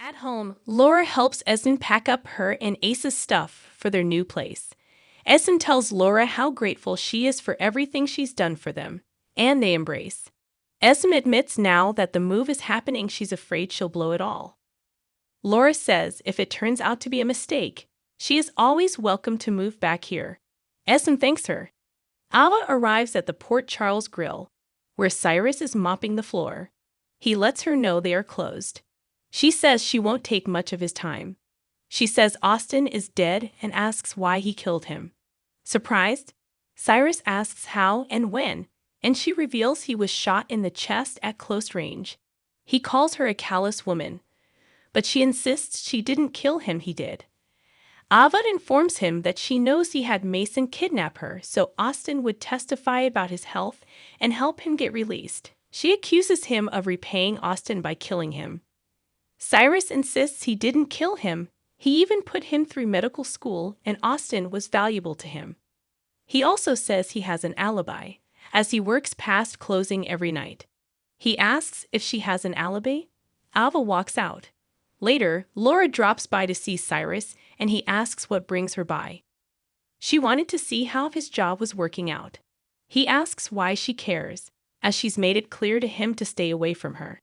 At home, Laura helps Essen pack up her and Ace's stuff for their new place. Essen tells Laura how grateful she is for everything she's done for them, and they embrace. Essen admits now that the move is happening, she's afraid she'll blow it all. Laura says if it turns out to be a mistake, she is always welcome to move back here. Essen thanks her. Ava arrives at the Port Charles Grill, where Cyrus is mopping the floor. He lets her know they are closed. She says she won't take much of his time. She says Austin is dead and asks why he killed him. Surprised, Cyrus asks how and when, and she reveals he was shot in the chest at close range. He calls her a callous woman, but she insists she didn't kill him, he did. Ava informs him that she knows he had Mason kidnap her so Austin would testify about his health and help him get released. She accuses him of repaying Austin by killing him. Cyrus insists he didn't kill him. He even put him through medical school and Austin was valuable to him. He also says he has an alibi, as he works past closing every night. He asks if she has an alibi. Ava walks out. Later, Laura drops by to see Cyrus and he asks what brings her by. She wanted to see how his job was working out. He asks why she cares, as she's made it clear to him to stay away from her.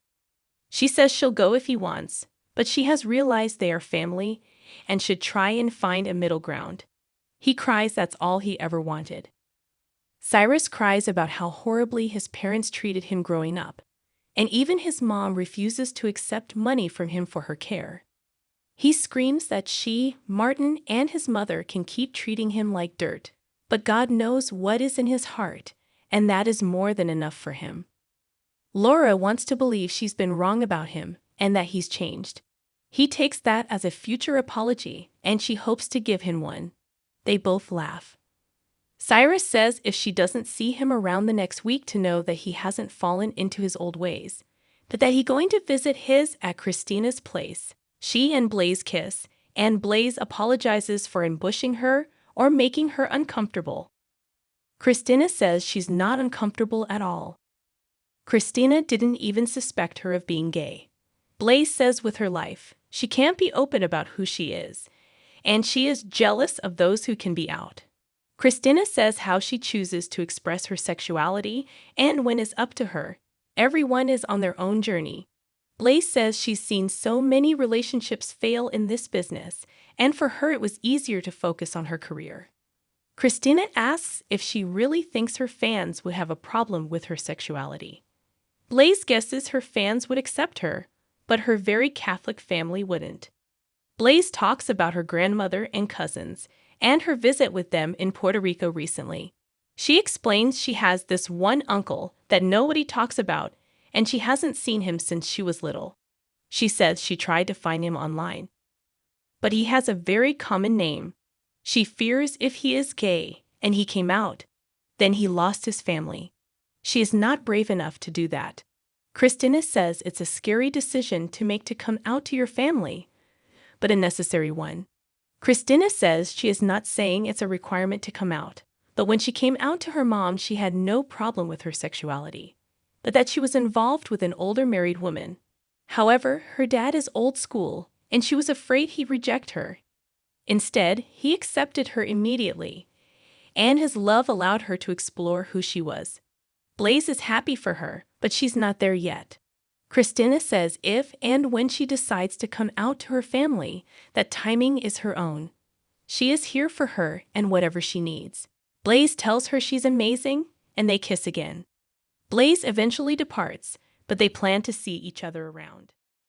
She says she'll go if he wants, but she has realized they are family and should try and find a middle ground. He cries that's all he ever wanted. Cyrus cries about how horribly his parents treated him growing up, and even his mom refuses to accept money from him for her care. He screams that she, Martin, and his mother can keep treating him like dirt, but God knows what is in his heart, and that is more than enough for him. Laura wants to believe she's been wrong about him and that he's changed. He takes that as a future apology, and she hopes to give him one. They both laugh. Cyrus says if she doesn't see him around the next week to know that he hasn't fallen into his old ways, but that he's going to visit his at Christina's place. She and Blaze kiss, and Blaze apologizes for ambushing her or making her uncomfortable. Christina says she's not uncomfortable at all. Christina didn't even suspect her of being gay. Blaze says with her life, she can't be open about who she is, and she is jealous of those who can be out. Christina says how she chooses to express her sexuality and when it's up to her. Everyone is on their own journey. Blaze says she's seen so many relationships fail in this business, and for her it was easier to focus on her career. Christina asks if she really thinks her fans would have a problem with her sexuality. Blaze guesses her fans would accept her, but her very Catholic family wouldn't. Blaze talks about her grandmother and cousins, and her visit with them in Puerto Rico recently. She explains she has this one uncle that nobody talks about, and she hasn't seen him since she was little. She says she tried to find him online, but he has a very common name. She fears if he is gay and he came out, then he lost his family. She is not brave enough to do that. Christina says it's a scary decision to make to come out to your family, but a necessary one. Christina says she is not saying it's a requirement to come out, but when she came out to her mom, she had no problem with her sexuality, but that she was involved with an older married woman. However, her dad is old school, and she was afraid he'd reject her. Instead, he accepted her immediately, and his love allowed her to explore who she was. Blaze is happy for her, but she's not there yet. Christina says if and when she decides to come out to her family, that timing is her own. She is here for her and whatever she needs. Blaze tells her she's amazing, and they kiss again. Blaze eventually departs, but they plan to see each other around.